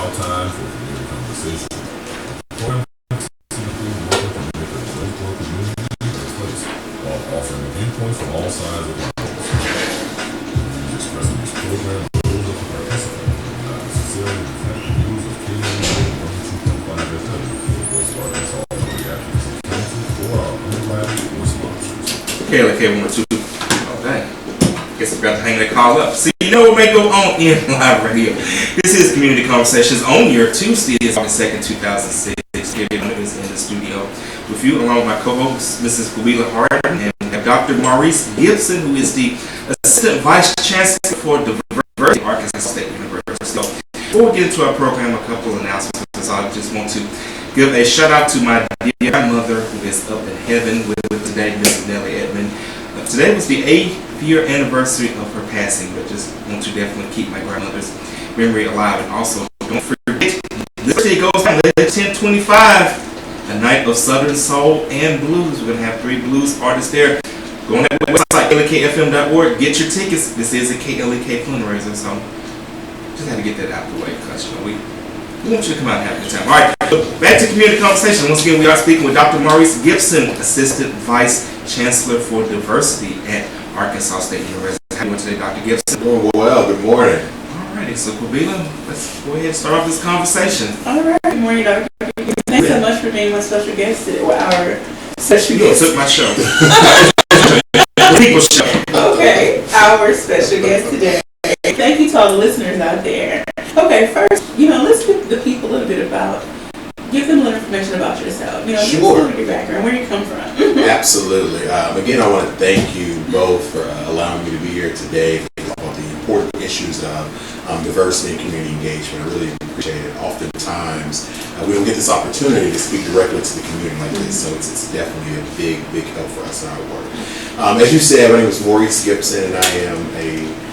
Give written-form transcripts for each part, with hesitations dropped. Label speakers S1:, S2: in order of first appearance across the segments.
S1: now time for community conversation. Program typically working to make a local community a better place while offering viewpoints from all sides of our conversation. Views expressed in this program are those of the participant and not necessarily reflect the views of KLUK 102.5 FM, the voice of Arkansas Public Advocacy Council, or our underwriters or sponsors.
S2: KLUK 102. Okay. Guess I forgot to hang that call up. See, you know what may go on in live radio. This is Community Conversations on your Tuesday, August 2nd, 2006. Giving is in the studio with you, along with my co-host, Mrs. Gabila Harden, and we have Dr. Maurice Gipson, who is the Assistant Vice Chancellor for Diversity at Arkansas State University. So, before we get into our program, a couple of announcements. I just want to give a shout out to my dear grandmother, who is up in heaven with today, Mrs. Nellie Edmond. Today was the 8th year anniversary of her passing, but just want to definitely keep my grandmother's memory alive. And also, don't forget, this day goes on 10/25, a night of Southern Soul and Blues. We're going to have 3 blues artists there. Go on that website, klkfm.org, get your tickets. This is a KLEK fundraiser, so just had to get that out of the way because, you know, we want you to come out and have a good time. All right, so back to Community Conversation. Once again, we are speaking with Dr. Maurice Gipson, Assistant Vice Chancellor for Diversity at Arkansas State University. How are you doing today, Dr. Gipson?
S1: Doing well. Good morning.
S2: Alrighty, so Kabila, let's go ahead and start off this conversation.
S3: All right, good morning, Dr. Thanks so much for being my special guest today. Well, our special guest.
S2: You took my show. People's show.
S3: Okay, our special guest today. Thank you to all the listeners out there. Okay, first, let's give the people a little bit give them a little information about yourself. Give us a little of your background, where you come from.
S4: Absolutely. Again, I want to thank you both for allowing me to be here today about the important issues of diversity and community engagement. I really appreciate it. Oftentimes, we don't get this opportunity to speak directly to the community like this, so it's definitely a big help for us in our work. As you said, my name is Maurice Gipson, and I am a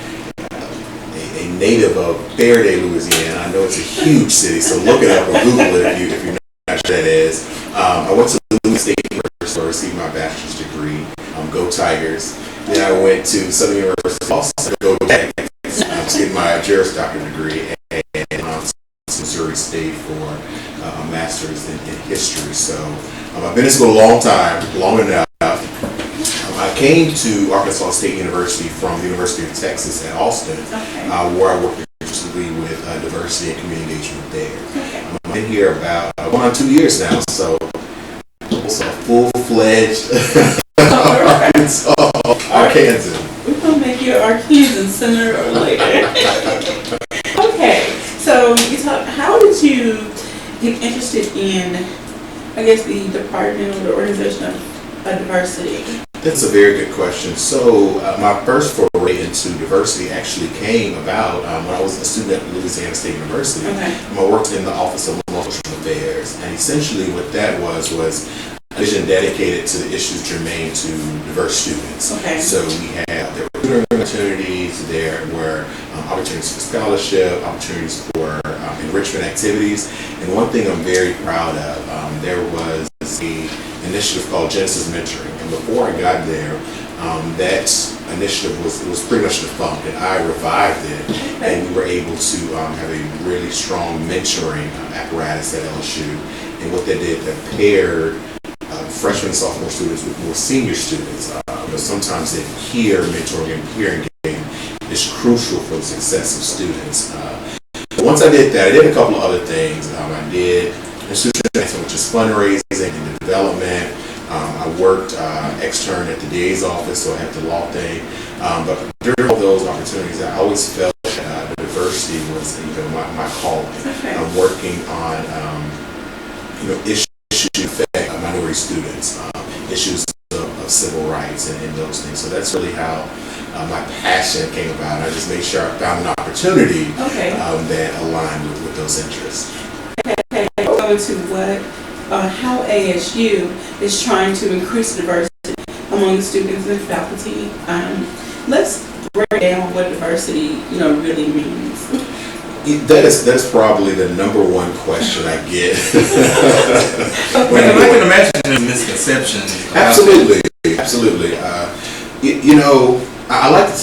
S4: native of Faraday, Louisiana. I know it's a huge city, so look it up or Google it if you know what that is. I went to Louisiana State University to receive my bachelor's degree. Go Tigers. Then I went to Southern University of Boston, go Tigers, to get my Juris Doctorate degree, and to Missouri State for a master's in history. So I've been in school a long enough. I came to Arkansas State University from the University of Texas at Austin, where I worked exclusively with diversity and community engagement there. I've been here about going on 2 years now, so almost a full-fledged Arkansan.
S3: We're going to make you an Arkansan sooner or later. Okay, so how did you get interested in, I guess, the department or the organization of diversity?
S4: That's a very good question. So my first foray into diversity actually came about when I was a student at Louisiana State University. I worked in the Office of Multicultural Affairs, and essentially what that was a vision dedicated to the issues germane to diverse students. So there were tutoring opportunities, there were opportunities for scholarship, opportunities for enrichment activities, and one thing I'm very proud of, there was an initiative called Genesis Mentoring. And before I got there, that initiative was pretty much defunct, and I revived it, and we were able to have a really strong mentoring apparatus at LSU. And what they did, they paired freshman and sophomore students with more senior students. Sometimes they peer mentoring and peer engagement is crucial for the success of students. Once I did that, I did a couple of other things. I did institutional, which is fundraising and development. I worked extern at the DA's office, so I had the law thing. But during all those opportunities, I always felt that diversity was my calling. I'm working on issues that affect minority students, issues of civil rights and those things. So that's really how my passion came about. I just made sure I found an opportunity that aligned with those interests.
S3: Okay, go into how ASU is trying to increase diversity among the students and faculty. Let's break down what diversity, really means.
S4: That's probably the number one question I get.
S2: I can imagine the misconceptions.
S4: Absolutely. I like to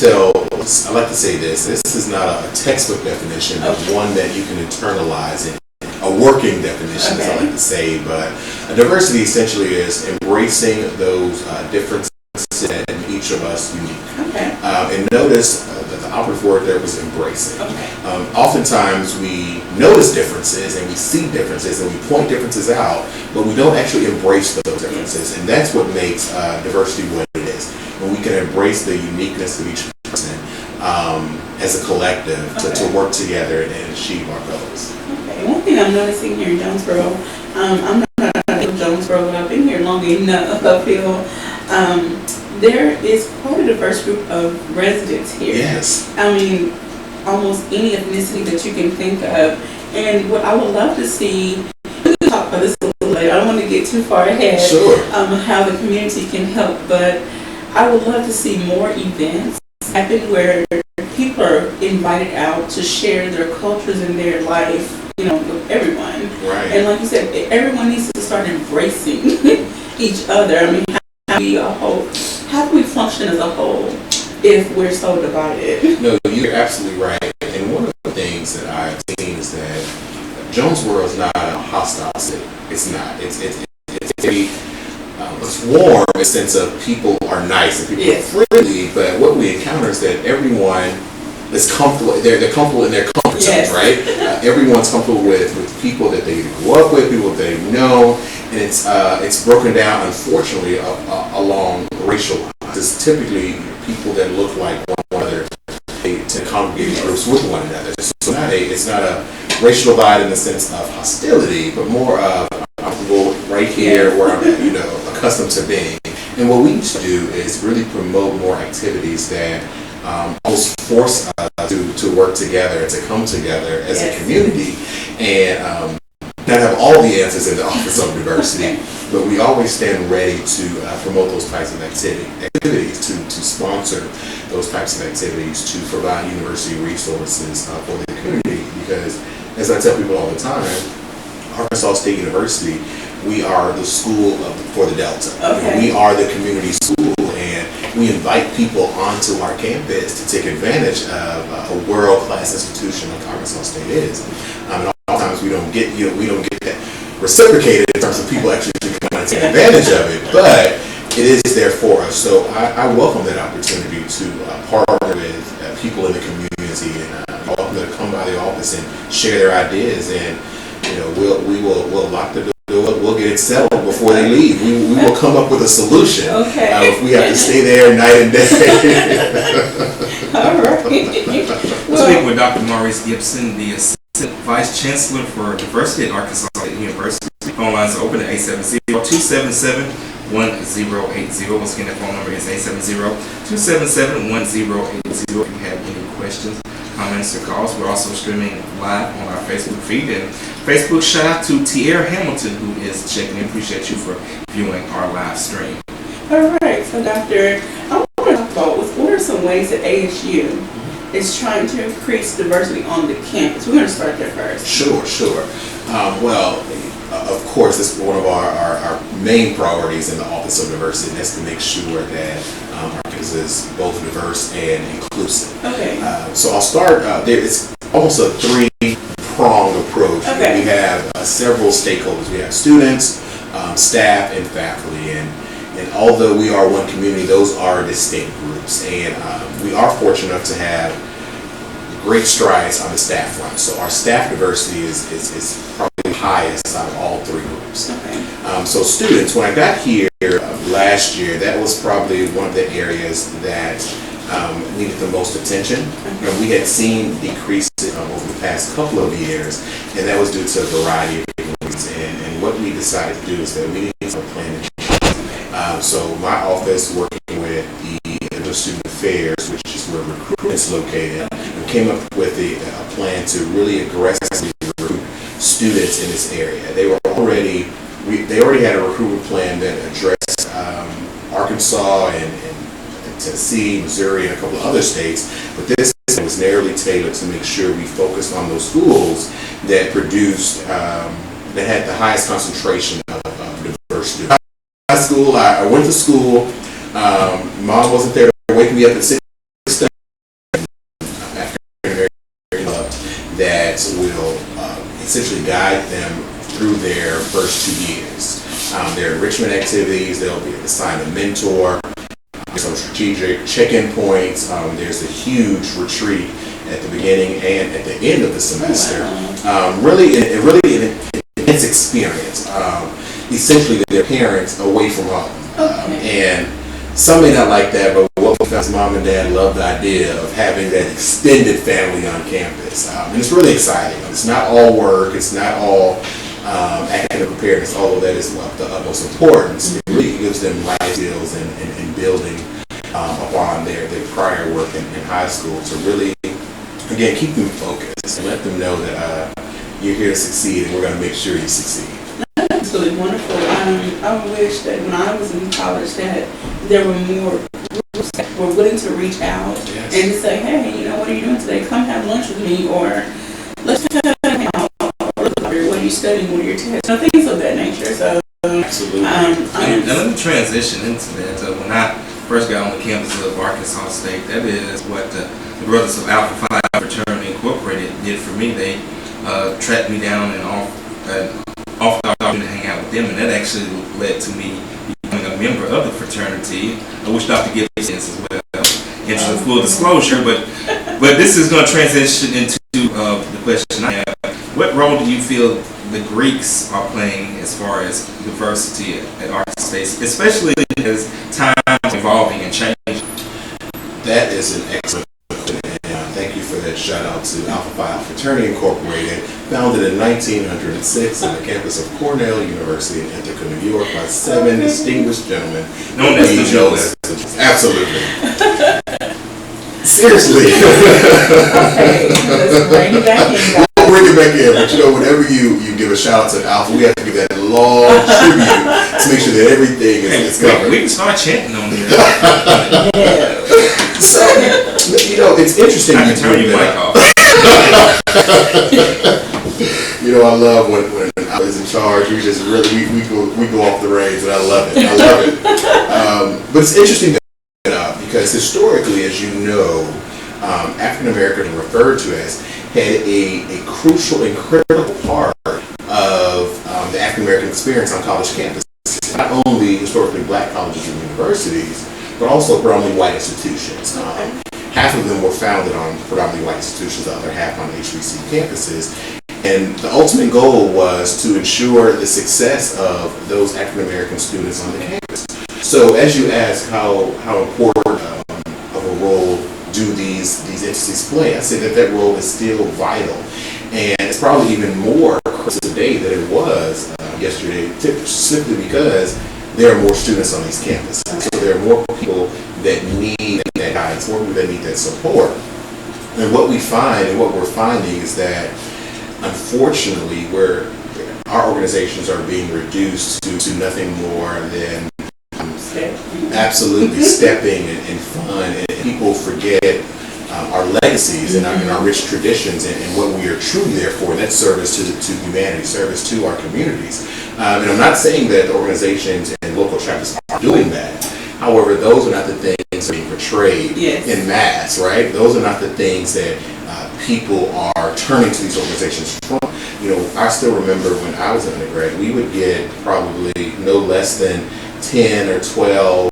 S4: say this. This is not a textbook definition, but one that you can internalize in a working definition, as I like to say. But diversity essentially is embracing those differences that each of us unique.
S3: Okay.
S4: And notice that the operative word there was embracing.
S3: Okay.
S4: Oftentimes we notice differences and we see differences and we point differences out, but we don't actually embrace those differences. And that's what makes diversity what it is. When we can embrace the uniqueness of each person as a collective to work together and achieve our goals.
S3: Okay. One thing I'm noticing here in Jonesboro, I'm not in Jonesboro, but I've been here long enough. I feel there is quite a diverse group of residents here.
S4: Yes.
S3: I mean, almost any ethnicity that you can think of. And what I would love to see, we can talk about this a little later. I don't want to get too far ahead.
S4: Sure.
S3: How the community can help, but I would love to see more events happen where people are invited out to share their cultures and their life, with everyone.
S4: Right.
S3: And like you said, everyone needs to start embracing each other. I mean, how do we function as a whole if we're so divided?
S4: No, you're absolutely right. And one of the things that I've seen is that Jonesboro is not a hostile city. It's not. It's warm in the sense of people are nice and people are friendly, but what we encounter is that everyone is comfortable. They're comfortable in their comfort zones, right? Everyone's comfortable with people that they grew up with, people that they know, and it's broken down, unfortunately, along racial lines. It's typically people that look like one another to congregate groups with one another. So it's not a racial divide in the sense of hostility, but more of I'm comfortable right here where I'm accustomed to being. And what we need to do is really promote more activities that almost force us to work together, to come together as a community, and not have all the answers in the Office of Diversity, but we always stand ready to promote those types of activities, to sponsor those types of activities, to provide university resources for the community. Because, as I tell people all the time, Arkansas State University, we are the school for the Delta. We are the community school, and we invite people onto our campus to take advantage of a world-class institution like Arkansas State is. And oftentimes we don't get that reciprocated in terms of people actually coming to take advantage of it, but it is there for us. So I welcome that opportunity to partner with people in the community, and welcome them to come by the office and share their ideas, and we'll lock the door. We'll get it settled before they leave. We will come up with a solution. If we have to stay there night and day.
S3: All right.
S2: Speaking with Dr. Maurice Gipson, the Assistant Vice Chancellor for Diversity at Arkansas State University. Phone lines are open at 870-277-1080. Once again, that phone number is 870-277-1080. If you have any questions, comments, or calls, we're also streaming live on our Facebook feed. And Facebook, shout out to Tierra Hamilton, who is checking in. Appreciate you for viewing our live stream.
S3: All right, so Doctor, I want to talk about what are some ways that ASU is trying to increase diversity on the campus. We're going to start there first.
S4: Sure. Of course, this is one of our main priorities in the Office of Diversity, and that's to make sure that our campus is both diverse and inclusive.
S3: Okay.
S4: So I'll start there. It's almost a three-pronged approach.
S3: Okay.
S4: We have several stakeholders. We have students, staff, and faculty. And although we are one community, those are distinct groups. And we are fortunate enough to have great strides on the staff front. So our staff diversity is probably highest out of all three groups.
S3: Okay.
S4: So students, when I got here last year, that was probably one of the areas that needed the most attention. And we had seen decreases over the past couple of years, and that was due to a variety of different reasons. And what we decided to do is that we needed a plan to change. So my office, working with the Student Affairs, which is where recruitment is located, came up with a plan to really aggressively recruit students in this area. They already had a recruitment plan that addressed Arkansas and Tennessee, Missouri, and a couple of other states, but this was narrowly tailored to make sure we focused on those schools that produced, that had the highest concentration of diverse students. I went to school. Mom wasn't there to wake me up at 6 that will essentially guide them through their first 2 years. Their enrichment activities, they'll be assigned a mentor, some strategic check-in points. There's a huge retreat at the beginning and at the end of the semester. Really an intense experience. Essentially, their parents away from home. And some may not like that, but what we found is mom and dad love the idea of having that extended family on campus. And it's really exciting. It's not all work. It's not all academic preparedness, although that is of the utmost importance. It really gives them life skills and building upon their prior work in high school to really, again, keep them focused and let them know that you're here to succeed and we're going to make sure you succeed.
S3: That's really wonderful. I wish that when I was in college that there were more groups that were willing to reach out and to say, hey, you know, what are you doing today? Come have lunch with me, or let's hang out, or what are you studying, what are your tests, things of that nature. So,
S4: absolutely.
S2: And let me transition into that. When I first got on the campus of Arkansas State, that is what the Brothers of Alpha Phi Fraternity Incorporated did for me. They tracked me down and offered the opportunity to hang out with them, and that actually led to me becoming a member of the fraternity, which Dr. Gipson is as well. Interest of full disclosure, but this is going to transition into the question I have. What role do you feel the Greeks are playing as far as diversity at Arkansas State, especially as time is evolving and changing?
S4: That is an excellent question, and thank you for that shout out to Alpha Phi Fraternity Incorporated, founded in 1906 on the campus of Cornell University in Ithaca, New York, by 7 distinguished gentlemen.
S2: Known as the Joes.
S4: Absolutely. Seriously.
S3: okay, let's bring it back in.
S4: We'll bring it back in, but you know, whenever you give a shout out to Alpha, we have to give that long tribute to make sure that everything is covered.
S2: We can start chanting on here.
S4: So, you know, it's interesting.
S2: I can turn your mic off.
S4: You know, I love when I was in charge. We just really we go off the reins, and I love it. But it's interesting because historically, as you know, African Americans are referred to as had a crucial and critical part of the African American experience on college campuses. Not only historically black colleges and universities, but also predominantly white institutions. Half of them were founded on predominantly white institutions, the other half on HBC campuses. And the ultimate goal was to ensure the success of those African American students on the campus. So as you ask how important of a role do these entities play, I say that role is still vital. And it's probably even more critical today than it was yesterday, simply because there are more students on these campuses. So there are more people that need that guidance, more people that need that support. And what we find and what we're finding is that unfortunately our organizations are being reduced to nothing more than absolutely stepping and fun, and people forget our legacies and our rich traditions and what we are truly there for, and that's service to humanity, service to our communities. And I'm not saying that the organizations and local chapters aren't doing that. However, those are not the things that are being portrayed in mass, right? Those are not the things that people are turning to these organizations from. You know, I still remember when I was an undergrad, we would get probably no less than 10 or 12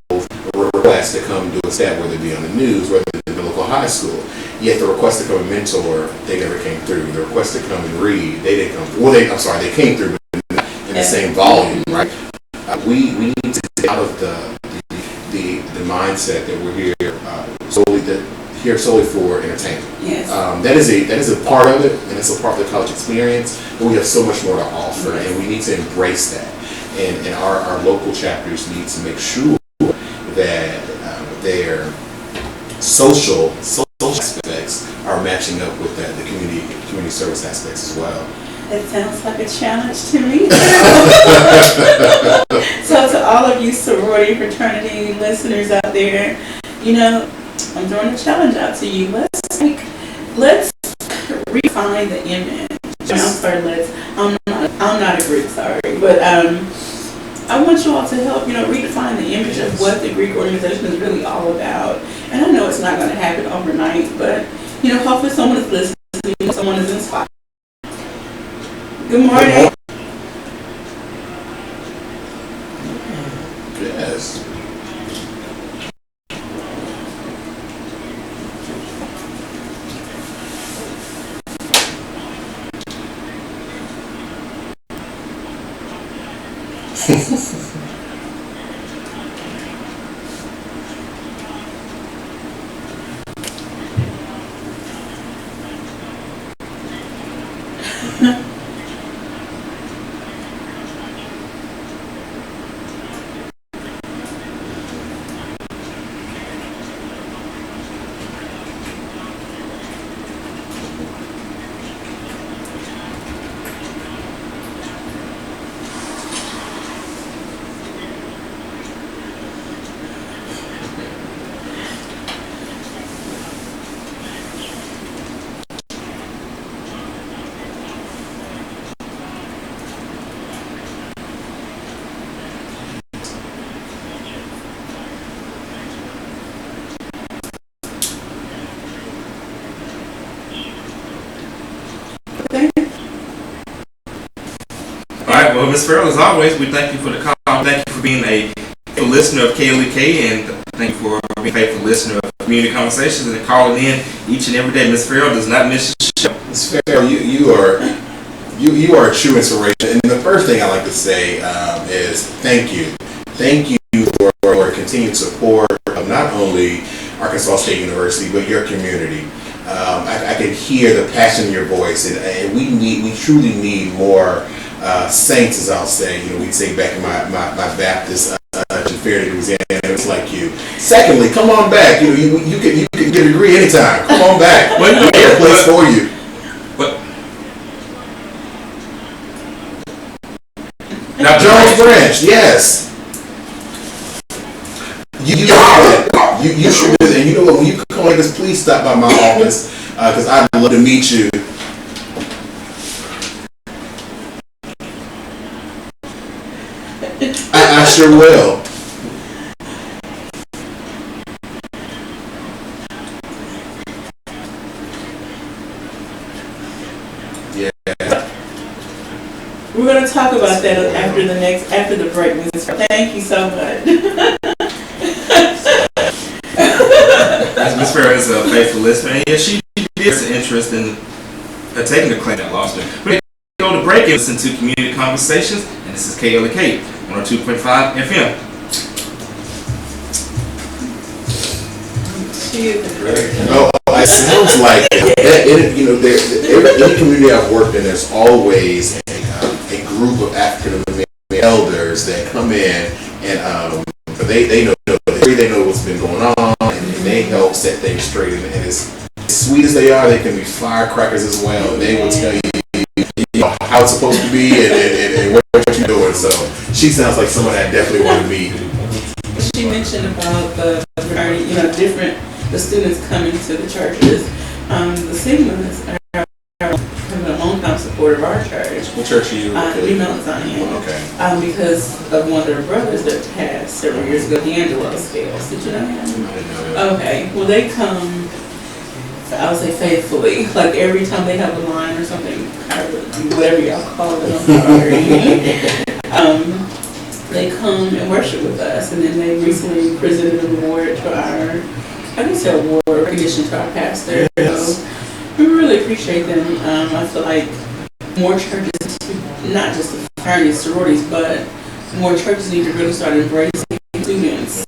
S4: requests to come do a stat, whether it be on the news, whether it be the local high school. Yet the request to come and mentor, they never came through. The request to come and read, they didn't come through. Well, they came through in the same volume, right? We need to get out of the mindset that we're here solely for entertainment.
S3: Yes.
S4: That is a part of it, and it's a part of the college experience. But we have so much more to offer, and we need to embrace that. And our local chapters need to make sure that their social aspects are matching up with the community service aspects as well.
S3: That sounds like a challenge to me. So to all of you sorority fraternity listeners out there, you know, I'm throwing a challenge out to you. Let's refine the image. I'm not a Greek, sorry, but I want you all to help, redefine the image of what the Greek organization is really all about. And I know it's not going to happen overnight, but hopefully someone is listening when someone is inspired. Good morning.
S4: Yes.
S2: Alright, well, Ms. Farrell, as always, we thank you for the call. Thank you for being a faithful listener of KLEK, and thank you for being a faithful listener of Community Conversations and calling in each and every day. Ms. Farrell does not miss the show.
S4: Ms. Farrell, you are a true inspiration. And the first thing I like to say is thank you. Thank you for your continued support of not only Arkansas State University, but your community. I can hear the passion in your voice, and we truly need more saints, as I'll say. We'd say back in my Baptist church in Fairleigh, Louisiana, it's like you. Secondly, come on back. You can get a degree anytime. Come on back. We have a place for you. Now, Jones Branch, yes. You should do that. And you know what? When you come like this, please stop by my office because I'd love to meet you. I sure will. Yeah.
S3: We're going to talk about that after the break, Ms. Farrell. Thank you so much.
S2: Ms. Farrell is a faithful listener, and yes, she has an interest in taking the claim that lost her. We're going to go to break and listen to Community Conversations, and this is KLEK 102.5 FM.
S4: Oh, it sounds like any community I've worked in, there's always a group of African American elders that come in and they know what's been going on, and they help set things straight. And as sweet as they are, they can be firecrackers as well. And they will tell you how it's supposed to be and what you're doing. So she sounds like someone I definitely want to meet.
S3: She mentioned about the students coming to the churches. The Sigmas are a long-time supporter of our church.
S4: What church are you?
S3: New Mount Zion.
S4: Okay.
S3: Because of one of their brothers that passed several years ago, D'Angelo Scales. Did you know him?
S4: I didn't know that.
S3: Okay. Well, they come, I would say faithfully. Like every time they have a line or something, whatever y'all call it, I'm sorry. They come and worship with us, and then they recently presented an award to our, recognition to our pastor.
S4: Yes.
S3: So we really appreciate them. I feel like more churches, not just the fraternities, sororities, but more churches need to really start embracing students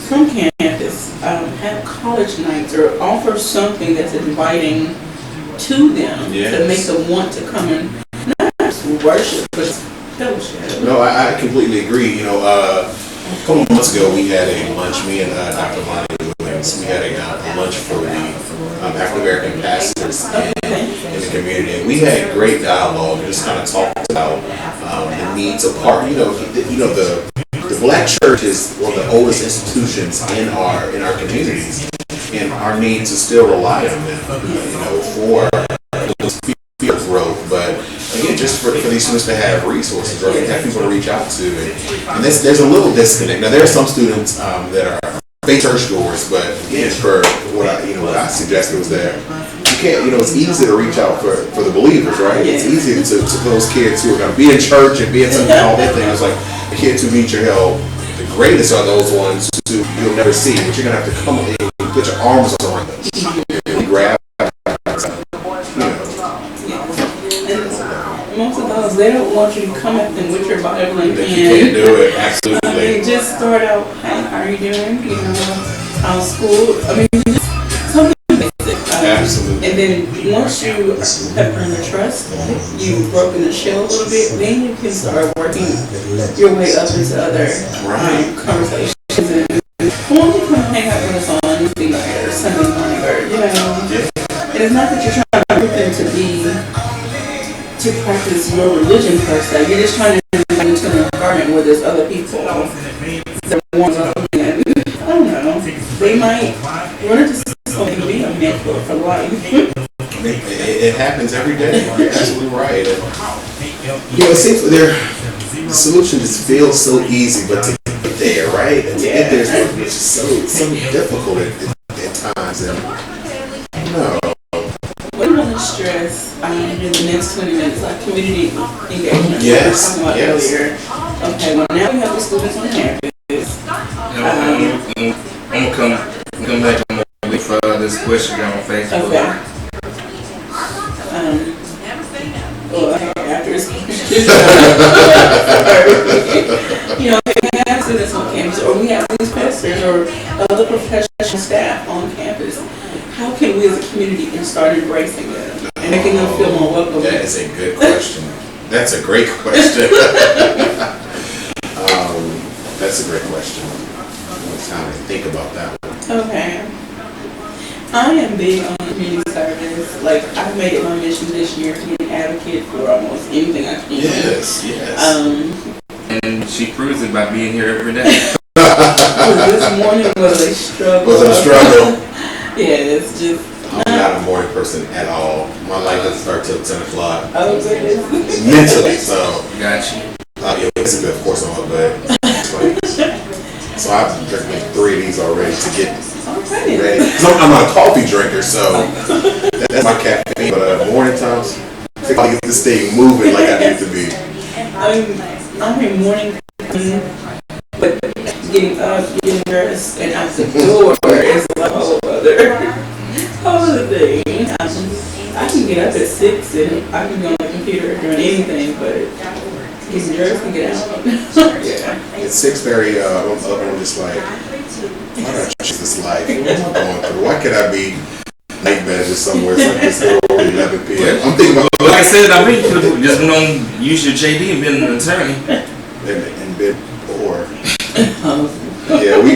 S3: from campus, have college nights, or offer something that's inviting to them to make them want to come and not just worship, but fellowship.
S4: No, I completely agree. A couple of months ago, we had a lunch. Me and Dr. Lonnie Williams, we had a lunch for the African American pastors in the community, and we had great dialogue. And just kind of talked about the needs of part. The Black church is one of the oldest institutions in our communities, and our need to still rely on them, for future growth. But again, just for these students to have resources or have people to reach out to, and there's a little disconnect. Now there are some students that are fake churchgoers, but again, for what I suggested was that can't, it's easy to reach out for the believers, right? It's easy to those kids who are going to be in church and be in something, all that thing. It's like the kids who need your help. The greatest are those ones who you'll never see, but you're going to have to come in and put your arms around them and grab.
S3: Most of those, they don't want you to come at them with your Bible in hand.
S4: You can't do it, absolutely.
S3: They just start out, hey, how are you doing? How's school? Just something basic.
S4: Absolutely.
S3: And then once you have earned the trust, you've broken the shell a little bit, then you can start working your way up into other conversations. And why don't you come hang out with us on Wednesday night or Sunday morning or, And it's not that you're trying to get them to practice your religion per se. You're just trying to get into an environment where there's other people that want something. And I don't know. They might run into something to be a mentor for life.
S4: It happens every day. You're absolutely right. It seems like the solution just feels so easy, but to get there, right? To get there is just so difficult at times. And no.
S3: What I want to stress in the next 20 minutes, like community engagement.
S4: Yes.
S3: We were talking about earlier. Okay, well now we have the students on campus.
S2: I'm gonna come back with this question down on Facebook.
S3: Okay. After it's we have students on campus, or we have these pastors or other professional staff on campus. How can we as a community start embracing them and making them feel more welcome?
S4: That is a good question. That's a great question. That's a great question. It's time to think about that one.
S3: Okay. I am big on community service. Like, I've made it my mission this year to be an advocate for almost anything I can.
S4: Yes.
S2: And she proves it by being here every day.
S3: This morning was a struggle.
S4: Was it a struggle?
S3: Yeah, it's just.
S4: I'm not a morning person at all. My life doesn't start till 10 o'clock.
S3: Oh, goodness.
S4: Mentally, so.
S2: Got you.
S4: Basically, of course, I'm up, but so I've drinking like 3 of these already to get ready. I'm not a coffee drinker, so that's my caffeine. But morning times, I think I get this thing moving like I need to be.
S3: I'm a morning person, but getting up, getting dressed, and out the door is a whole other thing. I can get up at 6 and I can go on the computer doing anything, but getting dressed and get out.
S4: Yeah. At 6:30, I'm just like, why do I choose this life? What am I going through? Why can't I be night manager somewhere like this at 11 p.m.? I'm thinking about.
S2: Like I said, I mean, you could have just went on, use your JD and been an attorney.
S4: And been poor. Yeah, we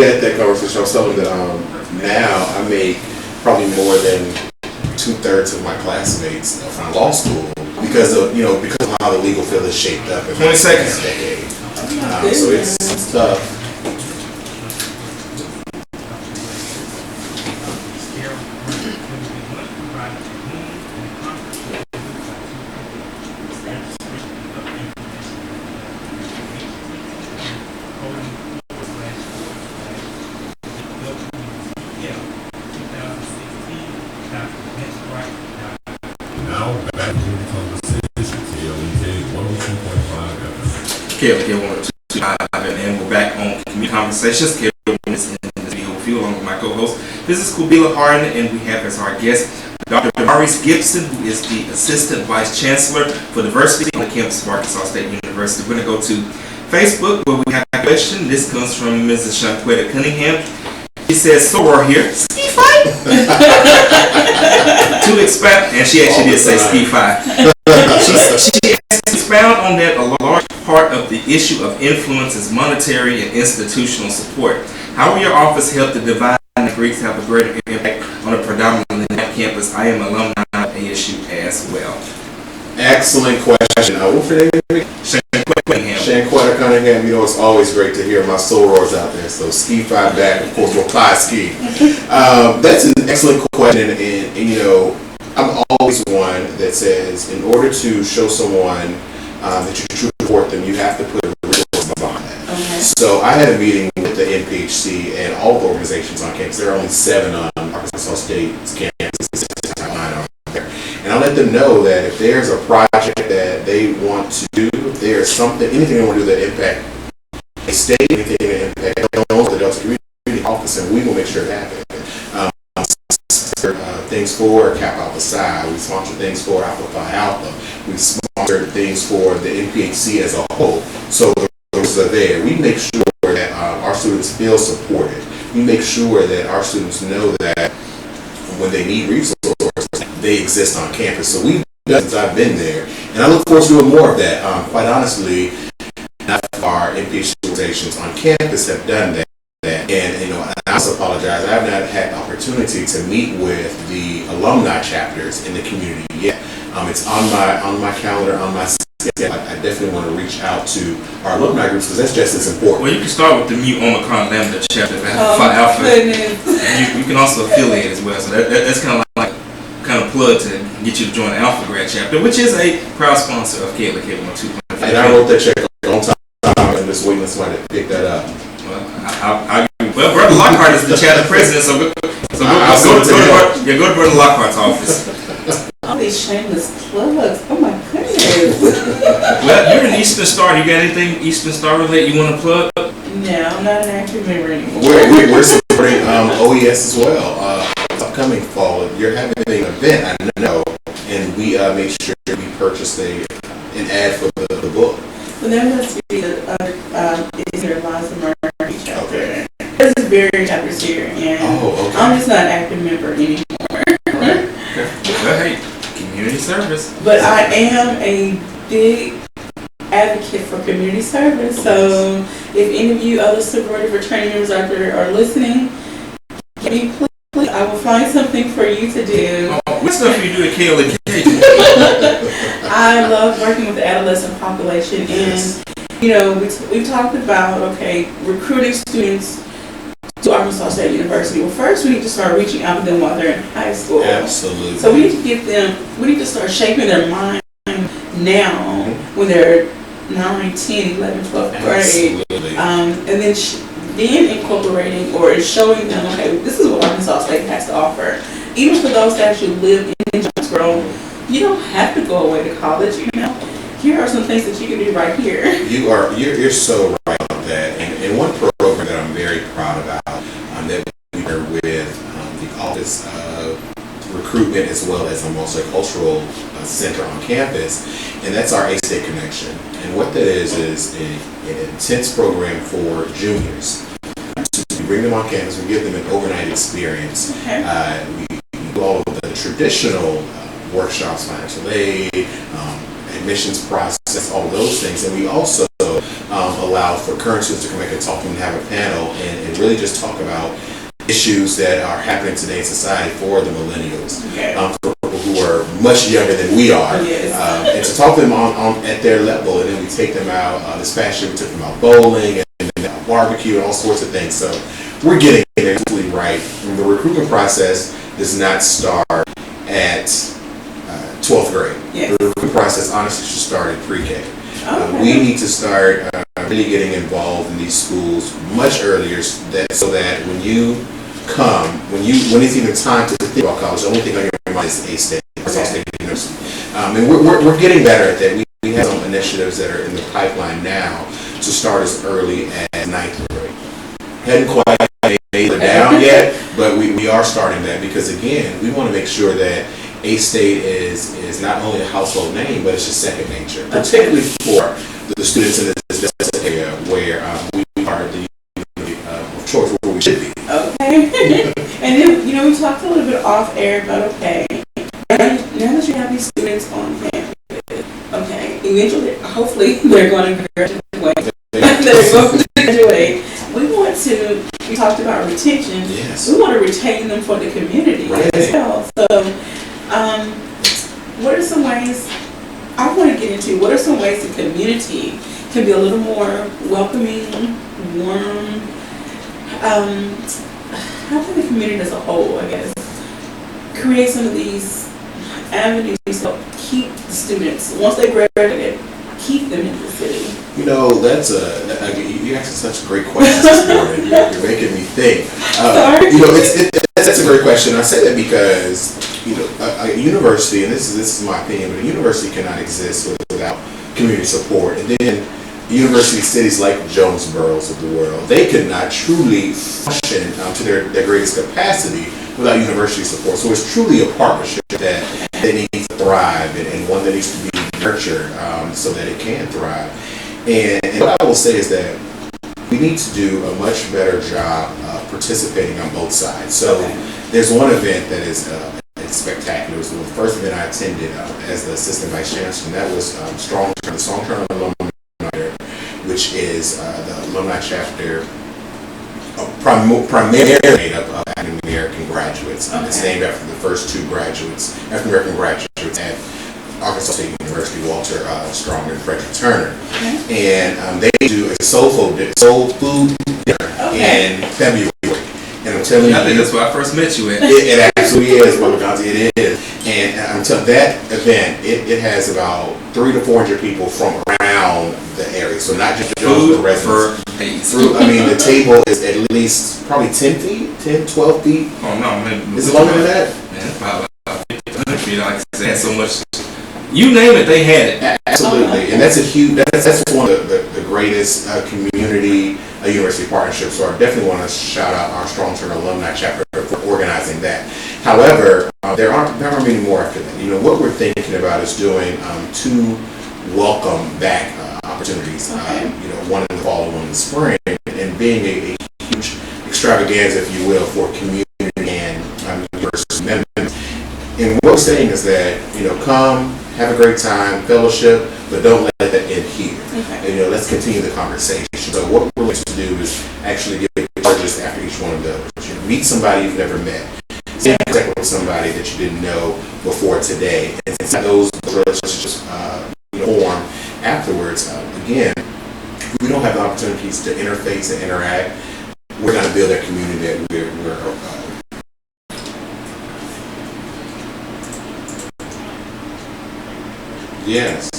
S4: had that conversation. I was telling them that now I make probably more than 2/3 of my classmates from law school because of how the legal field is shaped up in
S2: 20 seconds.
S4: decade. So it's tough.
S2: And we're back on Community Conversations. Is in this video with you along with my co-host, Business School Bila Harden, and we have as our guest Dr. Maurice Gipson, who is the Assistant Vice Chancellor for Diversity on the campus of Arkansas State University. We're going to go to Facebook where we have a question. This comes from Mrs. Shanquetta Cunningham. She says, so we're here. Ski fight? To expound, and she actually did say ski fight. She expound on that a large part of the issue of influence is monetary and institutional support. How will your office help the divide and the Greeks have a greater impact on a predominantly black campus? I am alumni of ASU as well.
S4: Excellent question. What's your name? Shanquetta Cunningham. It's always great to hear my sorors out there. So ski five back, of course, we'll fly ski. That's an excellent question, and I'm always one that says, in order to show someone that you truly support them, you have to put a resource behind that. Okay. So I had a meeting with the NPHC and all the organizations on campus. There are only 7 on Arkansas State's campus. let them know that if there's a project that they want to do, if there's something, anything they want to do that impact a state, anything that impact the Delta Community Office, and we will make sure it happens. Things for Kappa Alpha Psi, we sponsor things for Alpha Phi Alpha, we sponsor things for the NPHC as a whole. So the resources are there. We make sure that our students feel supported. We make sure that our students know that when they need resources, they exist on campus. So we've done since I've been there, and I look forward to doing more of that. Quite honestly, our NPHC organizations on campus have done that. And I also apologize, I have not had the opportunity to meet with the alumni chapters in the community yet. It's on my calendar, on my schedule. I definitely want to reach out to our alumni groups because that's just as important.
S2: Well, you can start with the Mu Omicron Lambda chapter of Alpha Alpha. You can also affiliate as well. So that's kind of like plug to get you to join the Alpha Grad chapter, which is a proud sponsor of Cable 2.5.
S4: And I wrote that check a long time. I'm just waiting for somebody to pick that up.
S2: Well, Brother Lockhart is the chapter president, so go to Brother Lockhart's office.
S3: All these shameless plugs. Oh my goodness.
S2: Well, you're an Eastern Star. You got anything Eastern Star related you want to plug?
S3: No, I'm not an active member anymore.
S4: We're supporting OES as well. Upcoming fall, you're having an event, I know, and we made sure we purchased an ad for the book.
S3: Well, that must be the other Eliza Murray chapter.
S4: Okay.
S3: This is very chapters here, and
S4: okay.
S3: I'm just not an active member anymore.
S2: Right. Well, hey, community service.
S3: But I am a big advocate for community service. So if any of you other sorority fraternity members out there are listening, please, I will find something for you to do.
S2: What stuff you do at KLK?
S3: I love working with the adolescent population, and we've talked about recruiting students to Arkansas State University. Well, first we need to start reaching out to them while they're in high school.
S4: Absolutely.
S3: So we need to start shaping their mind now when they're 9, 10, 11, 12th grade.
S4: Absolutely.
S3: And then incorporating or showing them, this is what Arkansas State has to offer. Even for those that actually live in Jonesboro, you don't have to go away to college. Here are some things that you can do right here.
S4: You're so right about that. And one program that I'm very proud about that we are with the Office of Recruitment as well as a multicultural center on campus, and that's our A-State Connection. And what that is an intense program for juniors. We bring them on campus, we give them an overnight experience. We do all of the traditional workshops, financial aid, admissions process, all of those things. And we also allow for current students to come back and talk and have a panel and really just talk about issues that are happening today in society for the millennials, for people who are much younger than we are, and to talk to them on at their level. And then we take them out. This past year we took them out bowling and barbecue and all sorts of things. So we're getting there absolutely right. And the recruitment process does not start at 12th grade.
S3: Yes.
S4: The recruitment process honestly should start at pre-K.
S3: Okay.
S4: We need to start really getting involved in these schools much earlier, so that when you come, when it's even time to think about college, the only thing on your mind is A-State, Arkansas State University. And we're getting better at that. We have some initiatives that are in the pipeline now to start as early as 9th grade. Hadn't quite made it down yet, but we are starting that because, again, we want to make sure that A-State is not only a household name, but it's just second nature, particularly for the students in this area where we are the university of choice, where we should be.
S3: Okay. And then, we talked a little bit off air about, now that you have these students on campus, eventually, hopefully, they're going to graduate. We talked about retention.
S4: Yes.
S3: We want to retain them for the community as well. So, what are some ways, I want to get into, what are some ways the community can be a little more welcoming, warm? How can the community as a whole, create some of these avenues to keep the students, once they graduate, keep them in the city?
S4: That's you asked such great questions this morning. You're making me think.
S3: Sorry.
S4: That's a great question. I say that because a university, and this is my opinion, but a university cannot exist without community support. And then university cities like Jonesboro's of the world, they could not truly function to their greatest capacity without university support. So it's truly a partnership that needs to thrive, and one that needs to be nurtured so that it can thrive. And what I will say is that we need to do a much better job of participating on both sides. So there's one event that is it's spectacular. It was the first event I attended as the assistant vice chancellor, and that was the Strong Turn Alumni, which is the alumni chapter primarily made up of African American graduates. It's named after the first two African American graduates at Arkansas State University, Walter Strong and Frederick Turner. And they do a soul food dinner in February. And I'm telling you,
S2: I think that's where I first met you at.
S4: It absolutely is, Brother Gonzi, it is. And I'm telling that event, it has about 300 to 400 people from around the area. So not just Jonesboro residents. I mean, the table is at least probably 10 feet, 10, 12 feet.
S2: Oh no, man.
S4: Is it longer than that?
S2: Man, it's probably about 100 feet. Like I said, so much. You name it, they had it.
S4: Absolutely, and that's a huge. That's one of the greatest community university partnerships. So I definitely want to shout out our Strong Turn alumni chapter for organizing that. However, there aren't many more after that. You know, what we're thinking about is doing two welcome back opportunities. You know, one in the fall and one in the spring, and being a huge extravaganza, if you will, for community and university members. And what we're saying is that, you know, come, have a great time, fellowship, but don't let that end here. And, you know, let's continue the conversation. So what we're going to do is actually give charges after each one of those. You know, meet somebody you've never met. Stay in contact with somebody that you didn't know before today. And those relationships form afterwards. Again, if we don't have the opportunities to interface and interact, we're going to build that community that we're Yes.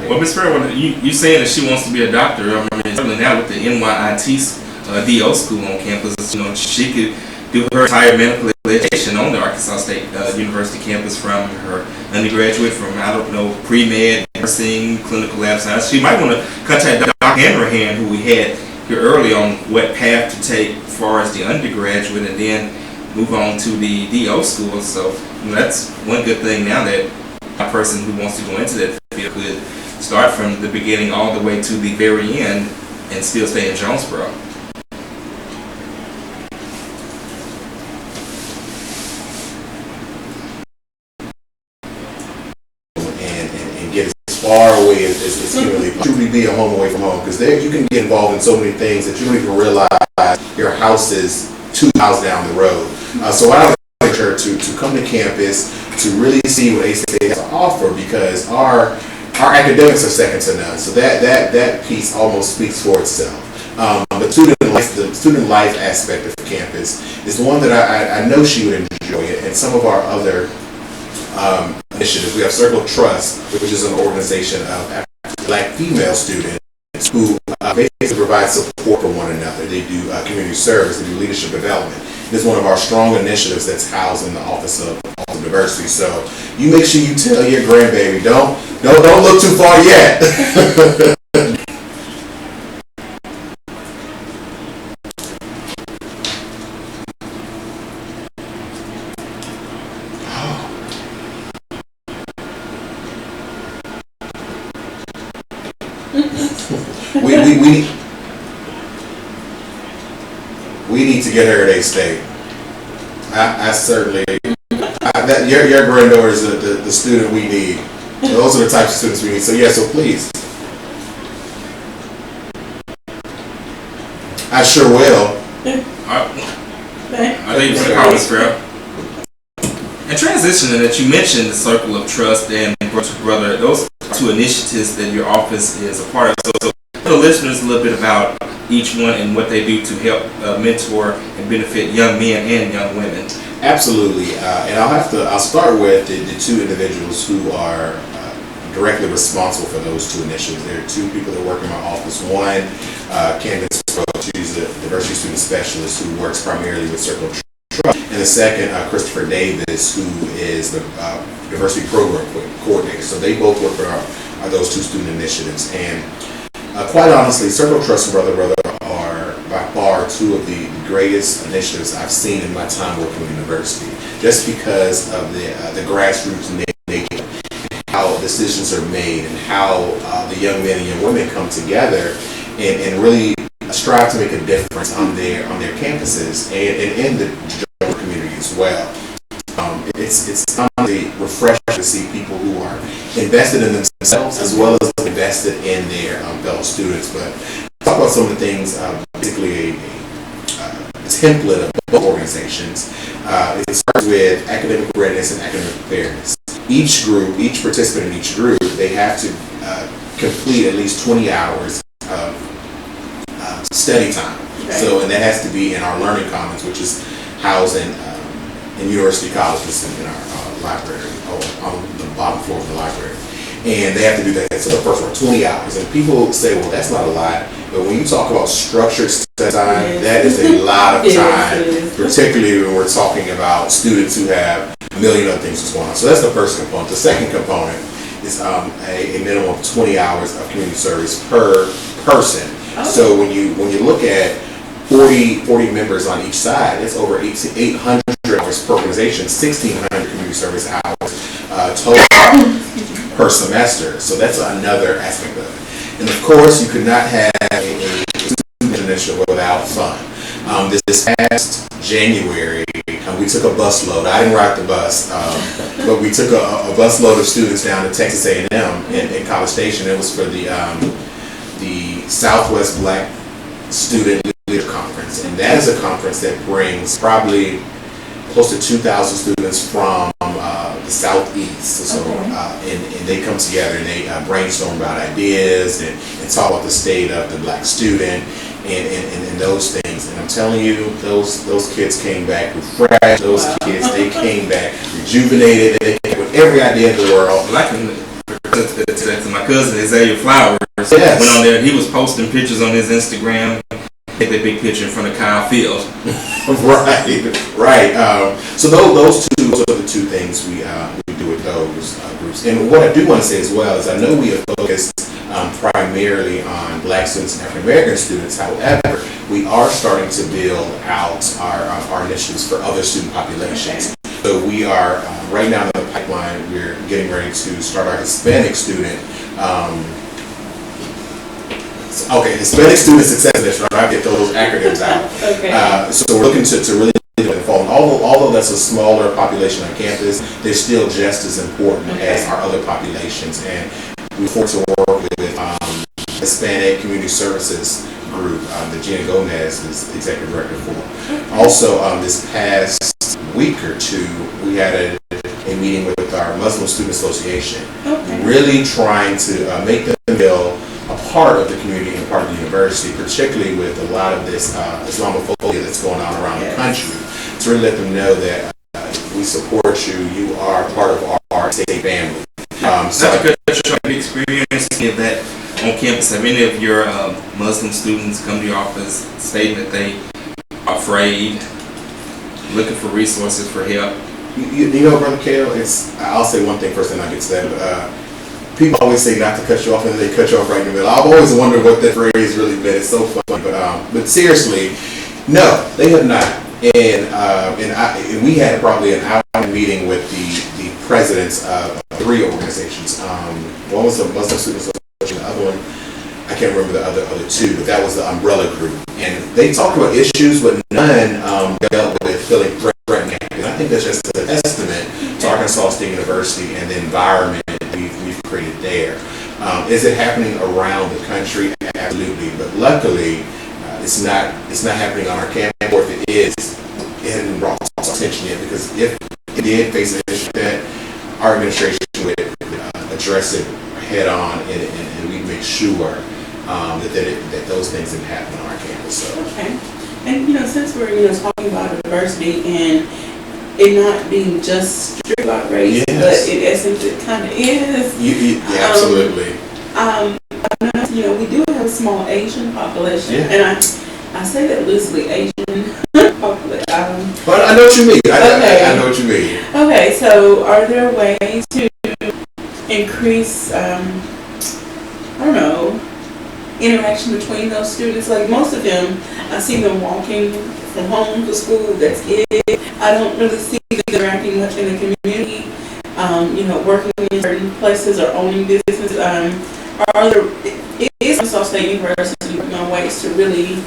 S2: Well, Ms. Fairweather, you saying that she wants to be a doctor. I mean, certainly now with the NYIT DO school on campus, you know, she could do her entire medical education on the Arkansas State University campus, from her undergraduate, from, I don't know, pre-med, nursing, clinical lab science. She might want to contact Dr. Hanrahan, who we had here early, on what path to take as far as the undergraduate, and then move on to the DO school. So, you know, that's one good thing now, that a person who wants to go into that field could start from the beginning all the way to the very end and still stay in Jonesboro.
S4: Far away as humanly truly be a home away from home, because there you can get involved in so many things that you don't even realize your house is 2 miles down the road. So I would encourage her to come to campus to really see what ASA has to offer, because our academics are second to none. So that piece almost speaks for itself. But the student life aspect of the campus is one that I know she would enjoy it, and some of our other initiatives. We have Circle of Trust, which is an organization of Black female students who basically provide support for one another. They do community service, they do leadership development. It's one of our strong initiatives that's housed in the Office of Diversity. So you make sure you tell your grandbaby, don't look too far yet. We need to get her at A-State. I certainly, your granddaughter is the student we need. Those are the types of students we need. So yeah, so please. I sure will.
S2: I think it's a promise, bro. And transitioning, that you mentioned the Circle of Trust and Brother, those two initiatives that your office is a part of. So tell the listeners a little bit about each one and what they do to help mentor and benefit young men and young women.
S4: Absolutely, and I'll start with the two individuals who are directly responsible for those two initiatives. There are two people that work in my office. One, Candace Roach, she's a diversity student specialist who works primarily with Circle Trust, and the second, Christopher Davis, who is the diversity program coordinator. So they both work for those two student initiatives, and quite honestly, Circle Trust and Brother Brother are by far two of the greatest initiatives I've seen in my time working with university, just because of the grassroots nature, how decisions are made, and how the young men and young women come together and really strive to make a difference on their campuses and in the general community as well. It's honestly refreshing to see people who are invested in themselves as well as invested in their fellow students. But talk about some of the things, basically a template of both organizations. It starts with academic readiness and academic preparedness. Each participant in each group, they have to complete at least 20 hours of study time. Okay. So, and that has to be in our Learning Commons, which is housed in university colleges in our library, or on the bottom floor of the library. And they have to do that. So the first one, 20 hours. And people say, well, that's not a lot. But when you talk about structured study time, that is a lot of time, particularly when we're talking about students who have a million other things going on. So that's the first component. The second component is a minimum of 20 hours of community service per person. Oh. So when you look at 40 members on each side, it's over 800 hours per organization, 1,600 community service hours total per semester. So that's another aspect of it. And of course, you could not have a student initiative without fun. This past January, we took a bus load. I didn't ride the bus, but we took a bus load of students down to Texas A&M in College Station. It was for the Southwest Black Student Leader Conference, and that is a conference that brings probably close to 2,000 students from the Southeast. So, and they come together and they brainstorm about ideas and talk about the state of the Black student and those things. And I'm telling you, those kids came back refreshed. Those kids, they came back rejuvenated. They came with every idea in the world.
S2: Like to my cousin Isaiah Flowers,
S4: yes.
S2: Went on there. He was posting pictures on his Instagram. Take that big picture in front of Kyle Field.
S4: right. So those are the two things we do with those groups. And what I do want to say as well is I know we have focused primarily on Black students and African American students. However, we are starting to build out our initiatives for other student populations. So we are right now in the pipeline. We're getting ready to start our Hispanic student. Hispanic Student Success Initiative. I get those acronyms out. So we're looking to really involve. Although that's a smaller population on campus, they're still just as important as our other populations. And we forced to work with Hispanic Community Services Group that Gina Gomez is the executive director for. Also, this past week or two, we had a meeting with our Muslim Student Association, really trying to make them feel a part of the community and part of the university, particularly with a lot of this Islamophobia that's going on around the country, to really let them know that we support you. You are part of our state family.
S2: So not to cut you short, experience of that on campus. Have any of your Muslim students come to your office stating that they are afraid, looking for resources for help?
S4: You know, Brother Kale, I'll say one thing first and I'll get to that. People always say not to cut you off, and they cut you off right in the middle. I've always wondered what that phrase really meant. It's so funny, but seriously, no, they have not. And we had probably an hour meeting with the presidents of 3 organizations. One was the Muslim Student Association, the other one I can't remember the other 2, but that was the umbrella group. And they talked about issues, but none dealt with feeling threatened. And I think that's just a testament to Arkansas State University and the environment we've created there. Is it happening around the country? Absolutely, but luckily it's not happening on our campus. Or if it is, it hasn't brought attention yet, because if it did face an issue that our administration would address it head on, and we'd make sure that those things didn't happen on our campus. So.
S3: Okay. And since we're talking about diversity and it not being just straight about race, but in essence it kind of is.
S4: Yeah, absolutely.
S3: You know, we do have a small Asian population, and I say that loosely, Asian population.
S4: But I know what you mean. I know what you mean.
S3: Okay, so are there ways to increase, I don't know, interaction between those students? Like most of them, I see them walking from home to school, that's it. I don't really see them interacting much in the community, you know, working in certain places or owning businesses. Is Arkansas State University working on ways to really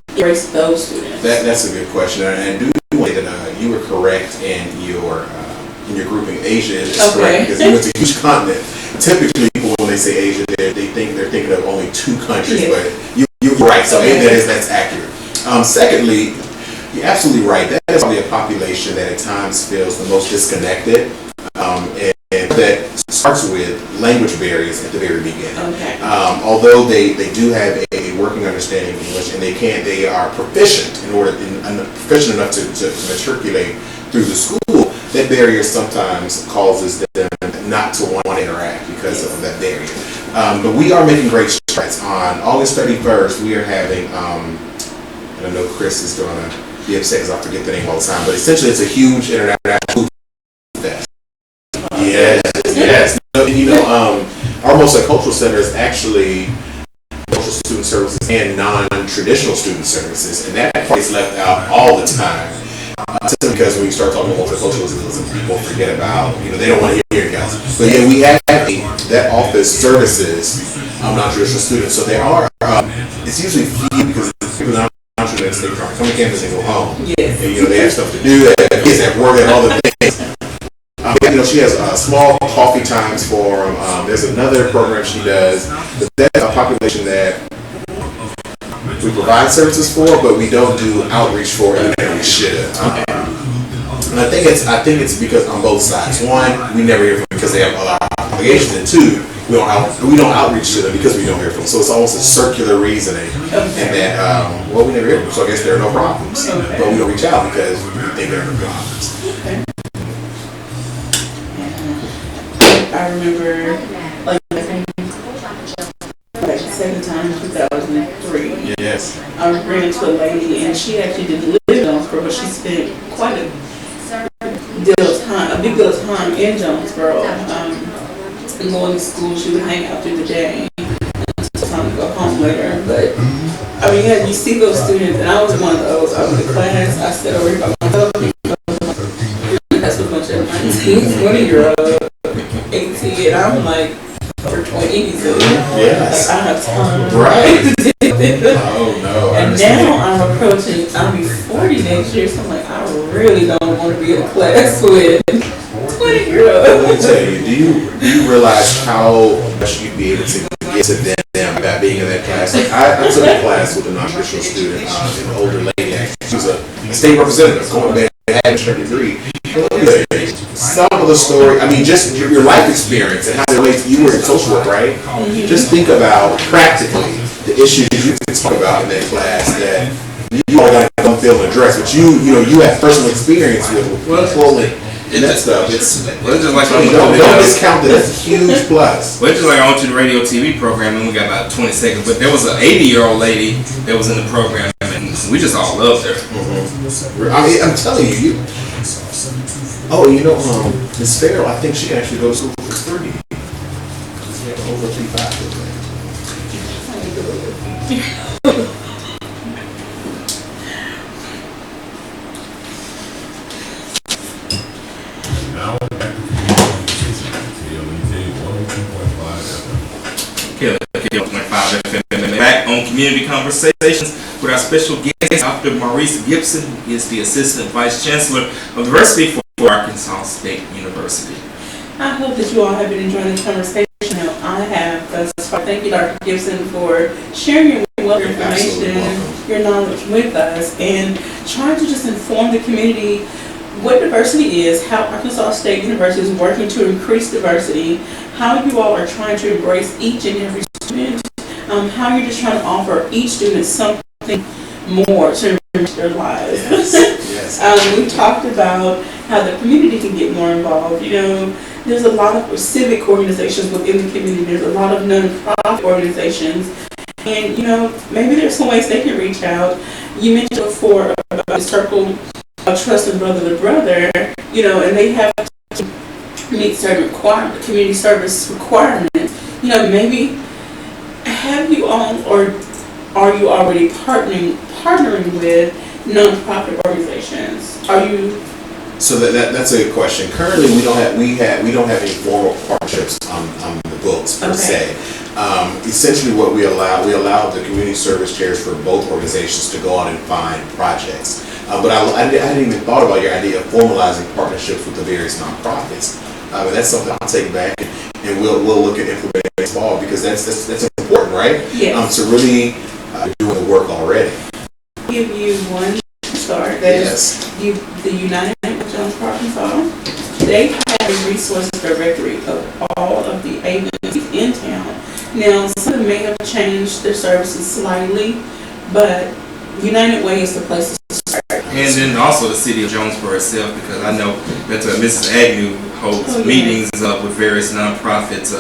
S3: embrace those students?
S4: That's a good question, and do say that you were correct in your grouping. Asia is correct because it's a huge continent. Typically, people when they say Asia, they're thinking of only 2 countries, but you're right. So that's accurate. Secondly, you're absolutely right. That is probably a population that at times feels the most disconnected, and that starts with language barriers at the very beginning. Although they do have a working understanding of English, and they are proficient proficient enough to matriculate through the school, that barrier sometimes causes them not to want to interact because of that barrier. But we are making great strides. On August 31st, we are having, and I know Chris is going to be upset because I forget the name all the time, but essentially it's a huge international food fest. Yes. You know, our multicultural center is actually cultural student services and non-traditional student services, and that part is left out all the time. Because when you start talking multiculturalism, people forget about, you know, they don't want to hear it, guys. But yeah, we have that office services non-traditional students. So there are, it's usually few because people non-traditional, they come to campus and go home. And, you know, they have stuff to do, they have kids at work and all the things. You know, she has small coffee times for them. There's another program she does. But that's a population that we provide services for, but we don't do outreach for it, and we should. And I think it's because on both sides. One, we never hear from them because they have a lot of obligations, and two, we don't outreach to them because we don't hear from them. So it's almost a circular reasoning, and that we never hear from them, so I guess there are no problems, but we don't reach out because we think there are no problems.
S3: I remember, like second time in 2003.
S4: Yes.
S3: I ran into a lady, and she actually didn't live in Jonesboro, but she spent quite a big deal of time in Jonesboro. Going to school, she would hang out through the day, time to go home later. But I mean, you see those students, and I was one of those. I was in class. I sat over here by myself. That's a bunch of 19, 20-year-olds, 18, and I'm like over 20, so
S4: yes.
S3: I have time.
S4: Right.
S3: Oh no. And now I'm approaching, I'll be 40 next year, so I'm like, I really don't want to be in a class with 20-year-olds.
S4: Let me tell you, do you realize how much you'd be able to get to them by being in that class? Like, I took a class with a non-traditional student, an older lady, actually. She was a state representative going back had her degree. Some of the story, I mean, just your life experience and how it relates. You were in social work, right? Just think about practically the issues you can talk about in that class that you all got to come feel and address, but you have personal experience with pulling and that stuff. It's just like don't discount it. That's a huge plus.
S2: Well, it's just like I went to the radio TV program and we got about 20 seconds, but there was an 80-year-old lady that was in the program and we just all loved her.
S4: I mean, I'm telling you. Oh, you know, Miss Farrell, I think she can actually go to school for free. She had over 35.
S1: Now back to KLET 102.5 FM.
S2: Back on Community Conversations with our special guest, Dr. Maurice Gipson. He is the Assistant Vice Chancellor of Diversity for Arkansas State University.
S3: I hope that you all have been enjoying this conversation. I have thus far. Thank you, Dr. Gipson, for sharing your wealth of information, your knowledge with us, and trying to just inform the community what diversity is, how Arkansas State University is working to increase diversity, how you all are trying to embrace each and every student, how you're just trying to offer each student something more to enrich their lives.
S4: Yes.
S3: We talked about how the community can get more involved. You know, there's a lot of civic organizations within the community. There's a lot of nonprofit organizations. And, you know, maybe there's some ways they can reach out. You mentioned before about the circle of trust and brother to brother, you know, and they have to meet certain community service requirements. You know, maybe have you all, or are you already partnering with nonprofit organizations? Are you?
S4: So that's a good question. Currently, we don't have any formal partnerships on the books per se. Essentially, what we allow the community service chairs for both organizations to go out and find projects. But I hadn't even thought about your idea of formalizing partnerships with the various nonprofits. And that's something I'll take back, and we'll look at implementing this fall, because that's important, right?
S3: Yes.
S4: To really doing the work already.
S3: I'll give you one start. That is the United Jones Arkansas. They have a resource directory of all of the agencies in town. Now, some of them may have changed their services slightly, but United Way is the place to start.
S2: And then also the city of Jonesboro itself, because I know that Mrs. Agnew holds meetings with various nonprofits.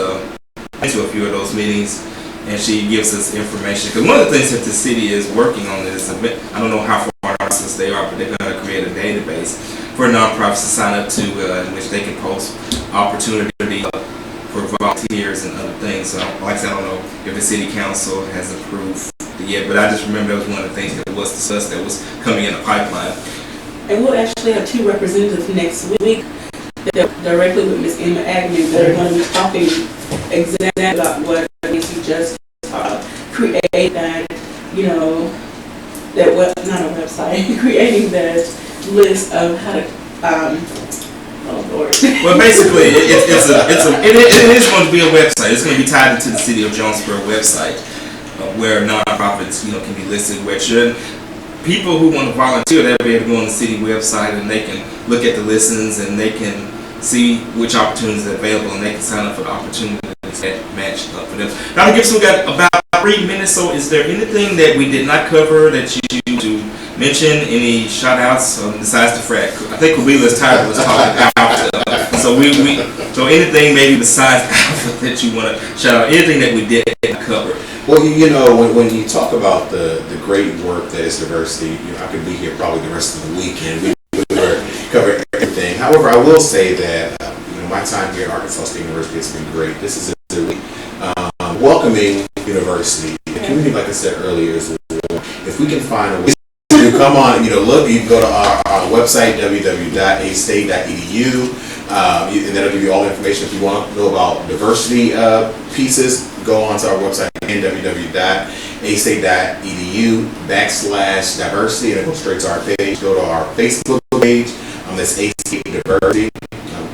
S2: Into a few of those meetings, and she gives us information. Because one of the things that the city is working on is, I don't know how far process they are, but they're going to create a database for nonprofits to sign up to, in which they can post opportunity for volunteers and other things. So, like I said, I don't know if the city council has approved it yet, but I just remember that was one of the things that was discussed that was coming in the pipeline.
S3: And we'll actually have 2 representatives next week directly with Ms. Emma Agnew that are going to be talking exactly about what you just create that, you know, that not a website, creating that list of how to, oh Lord.
S2: Well, basically, it is going to be a website. It's going to be tied into the City of Jonesboro website, where nonprofits, you know, can be listed. Where should people who want to volunteer, they'll be able to go on the city website and they can look at the listings and they can see which opportunities are available, and they can sign up for the opportunities that match up for them. Dr. Gipson, we got about 3 minutes, so is there anything that we did not cover that you to mention? Any shout outs besides the frat? I think Kabila's tired of us talking about so anything maybe besides Alpha that you want to shout out, anything that we didn't cover?
S4: Well, you know, when you talk about the great work that is diversity, you know, I could be here probably the rest of the weekend. We cover everything. However, I will say that you know, my time here at Arkansas State University has been great. This is a really welcoming university. The community, like I said earlier, is warm. If we can find a way to come on, you know, look, you can go to our website, www.astate.edu, and that'll give you all the information. If you want to know about diversity pieces, go on to our website again, www.astate.edu/diversity, and it goes straight to our page. Go to our Facebook page, that's A-State Diversity,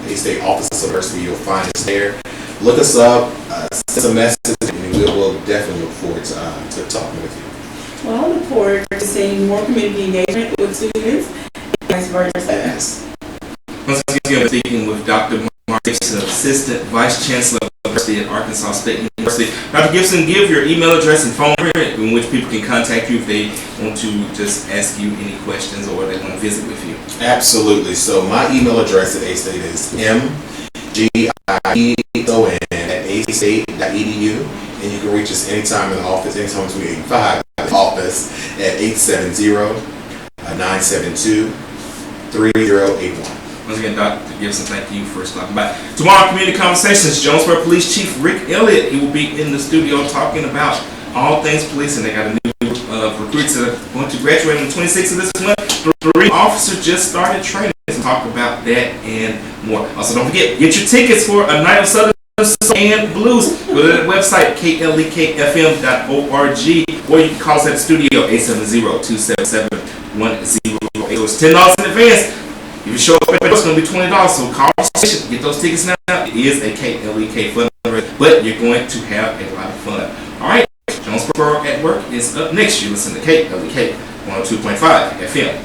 S4: A-State Office of Diversity. You'll find us there. Look us up, send us a message, and we'll definitely look forward to talking with you.
S3: Well, I look forward to seeing more community engagement with students, and vice versa.
S4: Yes.
S2: Once again, we're speaking with Dr. Maurice, Assistant Vice Chancellor of Diversity at Arkansas State University. Dr. Gipson, give your email address and phone number in which people can contact you if they want to just ask you any questions or they want to visit with you.
S4: Absolutely. So my email address at A-State is mgion@astate.edu, and you can reach us anytime in the office, anytime between 8 and 5 in the office at 870-972-3081.
S2: Once again, Dr. Gipson, thank you for stopping by. Tomorrow, Community Conversations, Jonesboro Police Chief Rick Elliott. He will be in the studio talking about all things police, and they got a new recruits that are going to graduate on the 26th of this month. 3 officers just started training. Let's talk about that and more. Also, don't forget, get your tickets for A Night of Southern and Blues. Go to that website, klekfm.org, or you can call us at the studio, 870-277-1008. It was $10 in advance. If you show up, it's going to be $20. So call the station, get those tickets now. It is a KLEK fundraiser, but you're going to have a lot of fun. All right, Jonesboro at Work is up next. You listen to KLEK 102.5 FM.